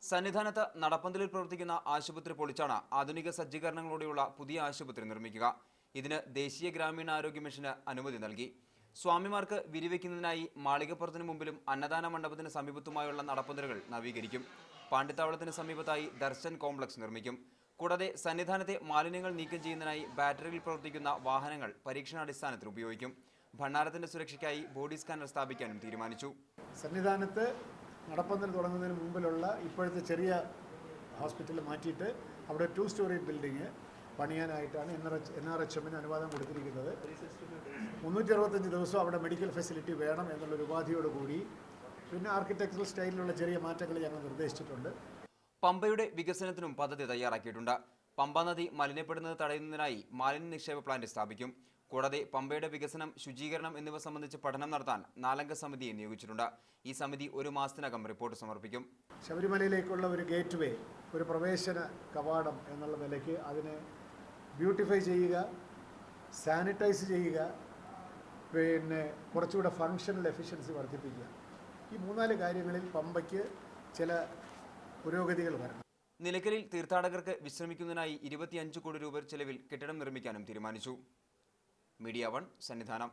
സന്നിധാനത്ത് നടപ്പന്തലിൽ പ്രവർത്തിക്കുന്ന ആശുപത്രി പൊളിച്ചാണ് ആധുനിക സജ്ജീകരണങ്ങളോടെയുള്ള പുതിയ ആശുപത്രി നിർമ്മിക്കുക. ഇതിന് ദേശീയ ഗ്രാമീണ ആരോഗ്യ മിഷന് അനുമതി നൽകി. സ്വാമിമാർക്ക് വിരിവെക്കുന്നതിനായി മാളികപ്പുറത്തിന് മുമ്പിലും അന്നദാന മണ്ഡപത്തിന് സമീപത്തുമായുള്ള നടപ്പന്തലുകൾ നവീകരിക്കും. പാണ്ടിത്താവളത്തിന് സമീപത്തായി ദർശൻ കോംപ്ലക്സ് നിർമ്മിക്കും. കൂടാതെ സന്നിധാനത്തെ മാലിന്യങ്ങൾ നീക്കം ചെയ്യുന്നതിനായി ബാറ്ററിയിൽ പ്രവർത്തിക്കുന്ന വാഹനങ്ങൾ പരീക്ഷണാടിസ്ഥാനത്തിൽ ഉപയോഗിക്കും. ഭണ്ഡാരത്തിന്റെ സുരക്ഷയ്ക്കായി ബോഡി സ്കാനർ സ്ഥാപിക്കാനും തീരുമാനിച്ചു. സന്നിധാനത്ത് നടപ്പന്തൽ തുടങ്ങുന്നതിന് മുമ്പിലുള്ള ഇപ്പോഴത്തെ ചെറിയ ഹോസ്പിറ്റൽ മാറ്റിയിട്ട് അവിടെ 2 സ്റ്റോറി ബിൽഡിംഗ് പണിയാനായിട്ടാണ് NRHMന് അനുവാദം കൊടുത്തിരിക്കുന്നത്. 365 ദിവസം അവിടെ മെഡിക്കൽ ഫെസിലിറ്റി വേണം എന്നുള്ളൊരു ഉപാധിയോടുകൂടി പിന്നെ ആർക്കിടെക്ചറൽ സ്റ്റൈലിലുള്ള ചെറിയ മാറ്റങ്ങൾ ഞങ്ങൾ നിർദ്ദേശിച്ചിട്ടുണ്ട്. പമ്പയുടെ വികസനത്തിനും പദ്ധതി തയ്യാറാക്കിയിട്ടുണ്ട്. പമ്പ നദി മലിനപ്പെടുന്നത് തടയുന്നതിനായി മാലിന്യ നിക്ഷേപ പ്ലാന്റ് സ്ഥാപിക്കും. കൂടാതെ പമ്പയുടെ വികസനം, ശുചീകരണം എന്നിവ സംബന്ധിച്ച് പഠനം നടത്താൻ 4-അംഗ സമിതിയെ നിയോഗിച്ചിട്ടുണ്ട്. ഈ സമിതി 1 മാസത്തിനകം റിപ്പോർട്ട് സമർപ്പിക്കും. ശബരിമലയിലേക്കുള്ള ഒരു ഗേറ്റ് വേ, ഒരു പ്രവേശന കവാടം എന്നുള്ള നിലയ്ക്ക് അതിനെ ബ്യൂട്ടിഫൈ ചെയ്യുക, സാനിറ്റൈസ് ചെയ്യുക, പിന്നെ കുറച്ചുകൂടെ ഫങ്ഷണൽ എഫിഷ്യൻസി വർദ്ധിപ്പിക്കുക. ഈ 3-4 കാര്യങ്ങളിൽ പമ്പയ്ക്ക് ചില പുരോഗതികൾ വരണം. നിലയ്ക്കലിൽ തീർത്ഥാടകർക്ക് വിശ്രമിക്കുന്നതിനായി 25 കോടി രൂപ ചെലവിൽ കെട്ടിടം നിർമ്മിക്കാനും തീരുമാനിച്ചു. മീഡിയ 1 സന്നിധാനം.